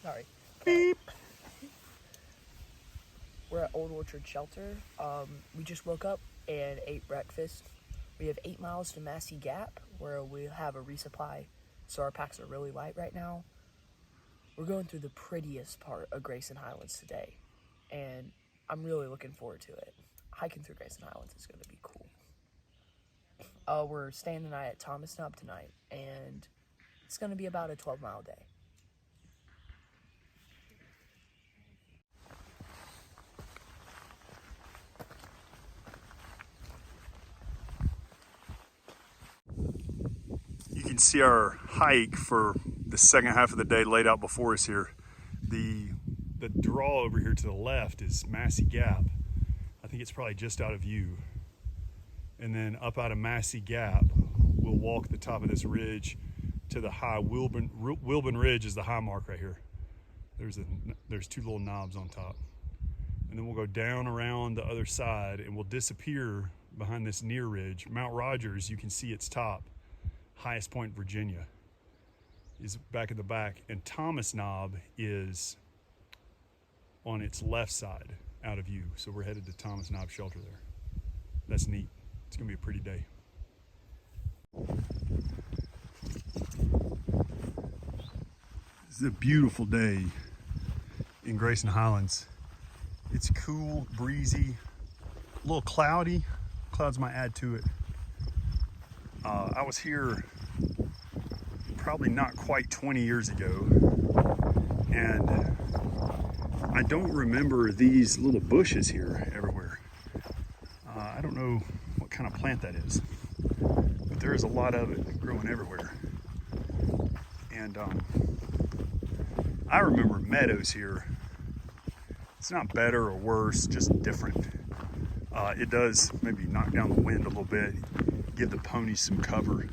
Sorry. Beep. We're at Old Orchard Shelter. We just woke up and ate breakfast. We have 8 miles to Massie Gap, where we have a resupply, so our packs are really light right now. We're going through the prettiest part of Grayson Highlands today, and I'm really looking forward to it. Hiking through Grayson Highlands is going to be cool. We're staying the night at Thomas Nub tonight, and it's going to be about a 12-mile day. You can see our hike for the second half of the day laid out before us here. The draw over here to the left is Massie Gap. I think it's probably just out of view. And then up out of Massie Gap, we'll walk the top of this ridge to the high Wilburn Ridge is the high mark right here. There's 2 little knobs on top. And then we'll go down around the other side and we'll disappear behind this near ridge. Mount Rogers, you can see its top. Highest point in Virginia is back at the back, and Thomas Knob is on its left side out of view. So we're headed to Thomas Knob Shelter there. That's neat. It's gonna be a pretty day. This is a beautiful day in Grayson Highlands. It's cool, breezy, a little cloudy. Clouds might add to it. I was here probably not quite 20 years ago, and I don't remember these little bushes here everywhere. I don't know what kind of plant that is, but there is a lot of it growing everywhere. And I remember meadows here. It's not better or worse, just different. It does maybe knock down the wind a little bit, give the ponies some cover.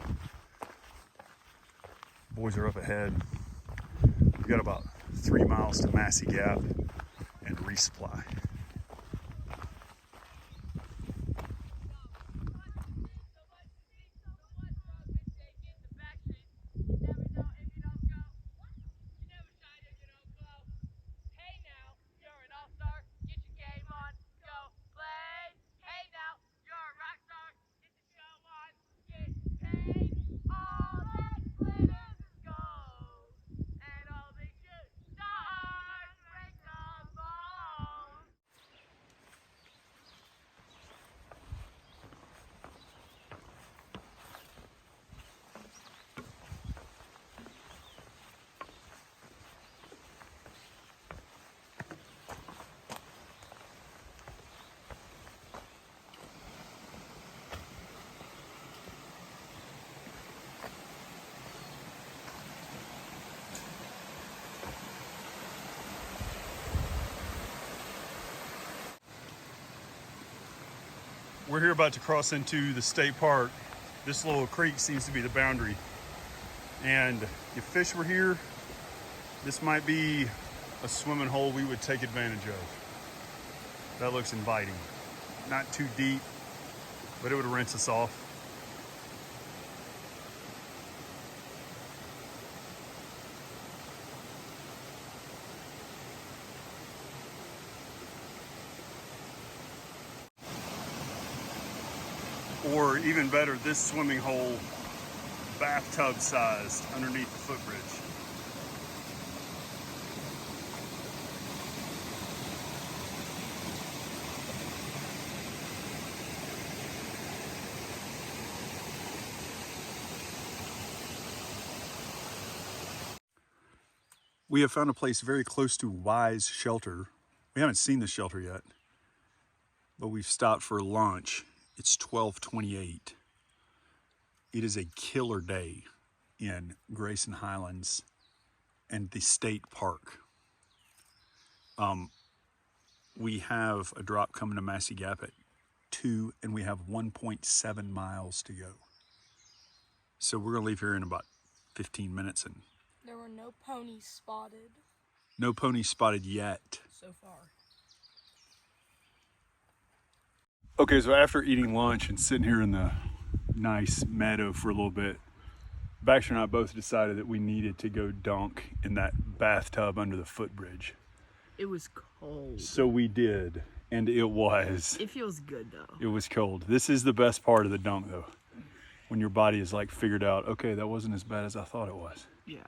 Boys are up ahead. We've got about 3 miles to Massie Gap and resupply. We're here about to cross into the state park. This little creek seems to be the boundary. And if fish were here, this might be a swimming hole we would take advantage of. That looks inviting. Not too deep, but it would rinse us off. Or even better, this swimming hole, bathtub sized underneath the footbridge. We have found a place very close to Wise Shelter. We haven't seen the shelter yet, but we've stopped for lunch. It's 12:28. It is a killer day in Grayson Highlands and the state park. We have a drop coming to Massie Gap at 2, and we have 1.7 miles to go. So we're gonna leave here in about 15 minutes. And There were no ponies spotted. No ponies spotted yet. So far. Okay, so after eating lunch and sitting here in the nice meadow for a little bit, Baxter and I both decided that we needed to go dunk in that bathtub under the footbridge. It was cold. So we did, and it was. It feels good though. It was cold. This is the best part of the dunk though. When your body is like figured out, okay, that wasn't as bad as I thought it was. Yeah.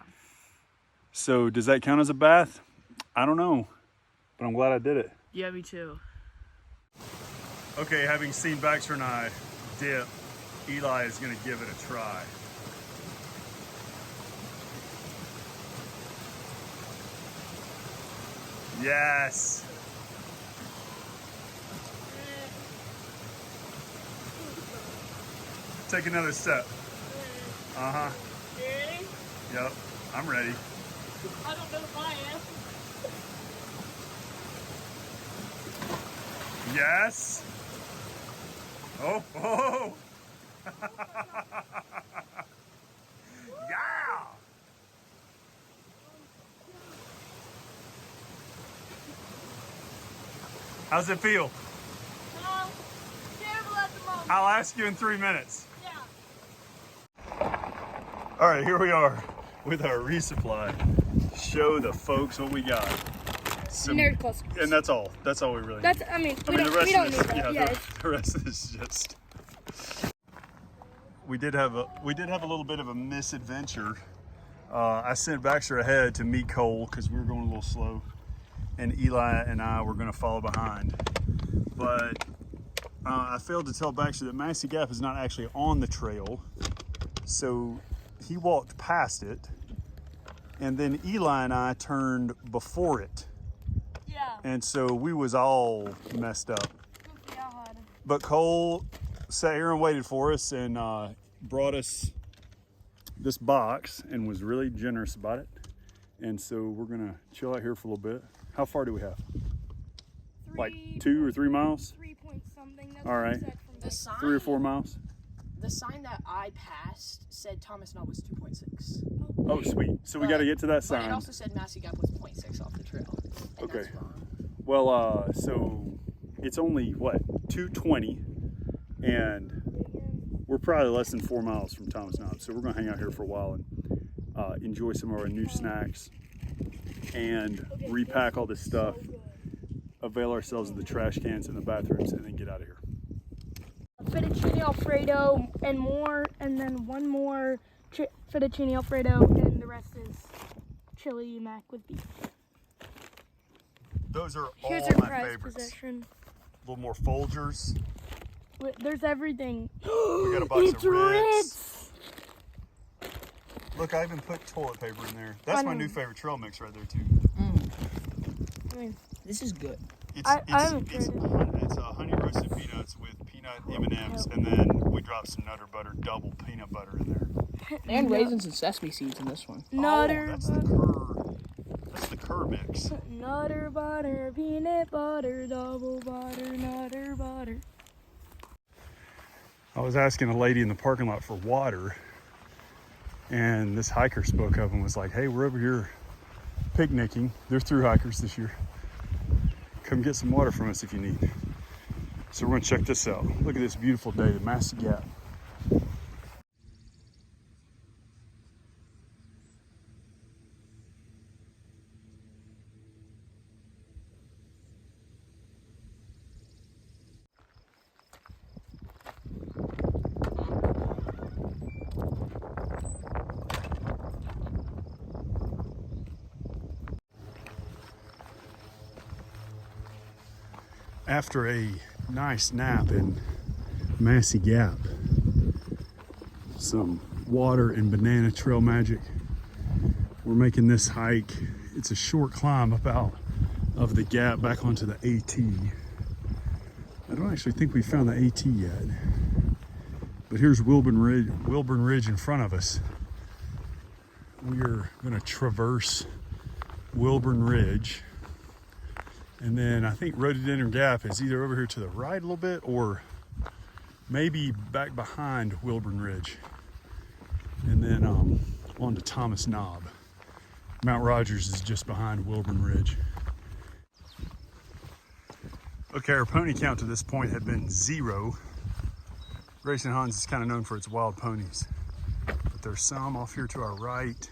So does that count as a bath? I don't know, but I'm glad I did it. Yeah, me too. Okay, having seen Baxter and I dip, Eli is gonna give it a try. Yes. Take another step. Uh-huh. Ready? Yep, I'm ready. I don't know if I am. Yes. Oh, oh. Yeah. How's it feel? Terrible at the moment. I'll ask you in 3 minutes. Yeah. All right, here we are with our resupply. Show the folks what we got. Some, Nerd clusters. and that's all. That's all we really That's, need. I mean, I we mean, the don't rest need of this, that. yeah, Yeah, the rest of this is just. We did have a little bit of a misadventure. I sent Baxter ahead to meet Cole because we were going a little slow, and Eli and I were going to follow behind. But I failed to tell Baxter that Massie Gap is not actually on the trail, so he walked past it, and then Eli and I turned before it. Yeah. And so we was all messed up. But Cole sat here and waited for us and brought us this box and was really generous about it. And so we're gonna chill out here for a little bit. How far do we have? Like 2 or 3 miles? 3 point something. That's All what right. he said from The there. sign, 3 or 4 miles? The sign that I passed said Thomas Knob was 2.6. Oh, sweet. So we got to get to that But it sign. also said Massie Gap was 0.6 off the trail. And Okay. That's wrong. Well, so it's only what, 2:20, and we're probably less than 4 miles from Thomas Knob. So we're gonna hang out here for a while and enjoy some of our new snacks and repack all this stuff, avail ourselves of the trash cans and the bathrooms, and then get out of here. Fettuccine Alfredo and more, and then one more fettuccine Alfredo, and the rest is chili mac with beef. Those are Here's all our my prized favorites. possession. A little more Folgers. There's everything. We got a box It's of Ritz. Ritz. Look, I even put toilet paper in there. That's I my know. new favorite trail mix right there too. I mean, This is good. It's I haven't tried it. it's honey roasted peanuts with peanut M&Ms, and then we drop some Nutter Butter double peanut butter in there. And raisins and sesame seeds in this one. Nutter Oh, that's the butter. Cur. That's the Cur mix. Nutter butter, peanut butter, double butter, nutter butter. I was asking a lady in the parking lot for water, and this hiker spoke up and was like, "Hey, we're over here picnicking. They're through hikers this year. Come get some water from us if you need." So we're gonna check this out. Look at this beautiful day, the Massie Gap. After a nice nap in Massie Gap, some water and banana trail magic, we're making this hike. It's a short climb up out of the gap back onto the AT. I don't actually think we found the AT yet, but here's Wilburn Ridge in front of us. We are going to traverse Wilburn Ridge. And then I think Rhododendron Gap is either over here to the right a little bit or maybe back behind Wilburn Ridge. And then on to Thomas Knob. Mount Rogers is just behind Wilburn Ridge. Okay, our pony count to this point had been 0. Grayson Highlands is kind of known for its wild ponies. But but there's some off here to our right.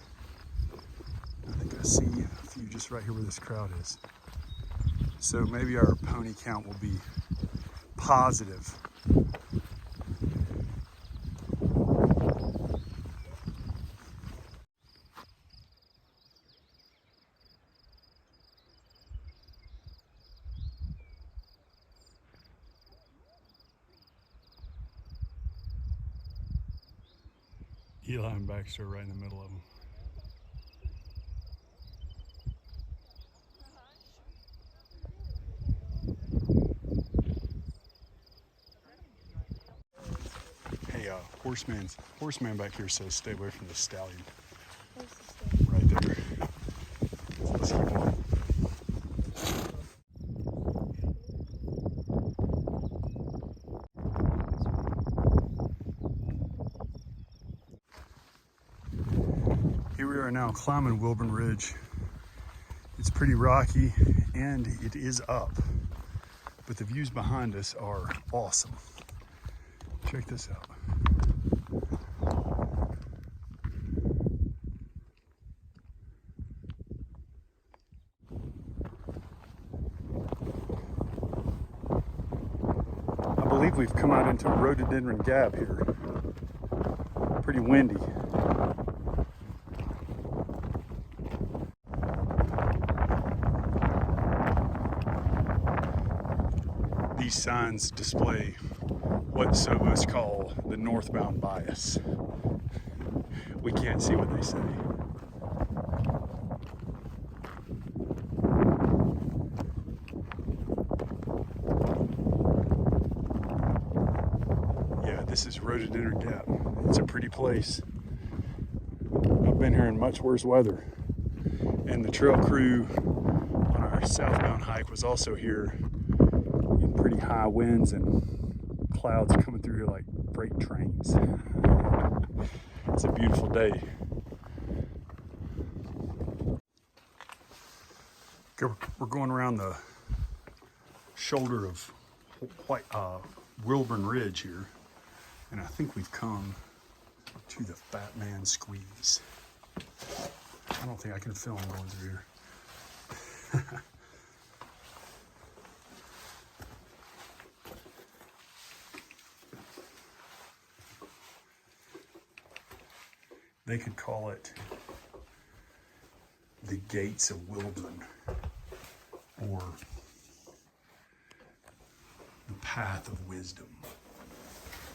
I think I see a few just right here where this crowd is. So maybe our pony count will be positive. Eli and Baxter are right in the middle of them. Hey, horseman back here says stay away from the stallion. Right there. Let's keep on. Here we are now climbing Wilburn Ridge. It's pretty rocky and it is up, but the views behind us are awesome. Check this out. I believe we've come out into Rhododendron Gap here. Pretty windy. These signs display what some of us call the northbound bias. We can't see what they say. Yeah, this is Rhododendron Gap. It's a pretty place. I've been here in much worse weather. And the trail crew on our southbound hike was also here in pretty high winds and clouds coming through here like freight trains. It's a beautiful day. We're going around the shoulder of Wilburn Ridge here, and I think we've come to the Fat Man Squeeze. I don't think I can film going through here. They could call it the Gates of Wilburn, or the Path of Wisdom.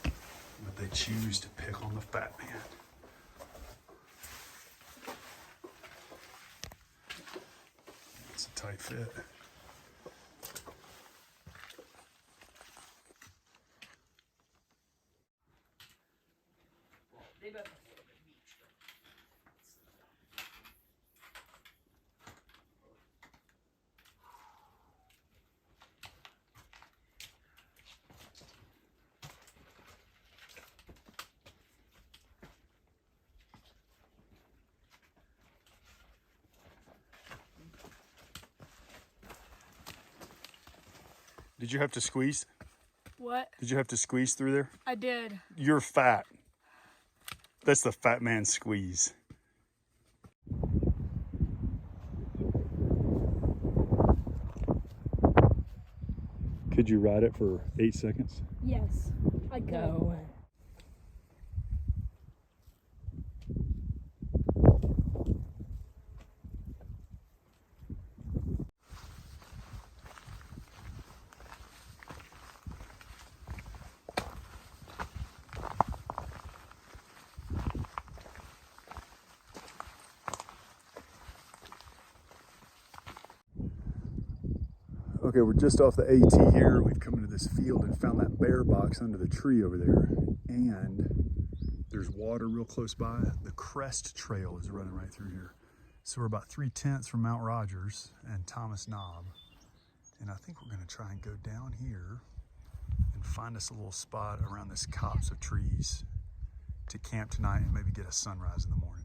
But they choose to pick on the Fat Man. It's a tight fit. Did you have to squeeze? What? Did you have to squeeze through there? I did. You're fat. That's the Fat Man Squeeze. Could you ride it for 8 seconds? Yes, I could. No. Okay, we're just off the AT here. We've come into this field and found that bear box under the tree over there. And there's water real close by. The Crest Trail is running right through here. So we're about 3/10 from Mount Rogers and Thomas Knob. And I think we're gonna try and go down here and find us a little spot around this copse of trees to camp tonight and maybe get a sunrise in the morning.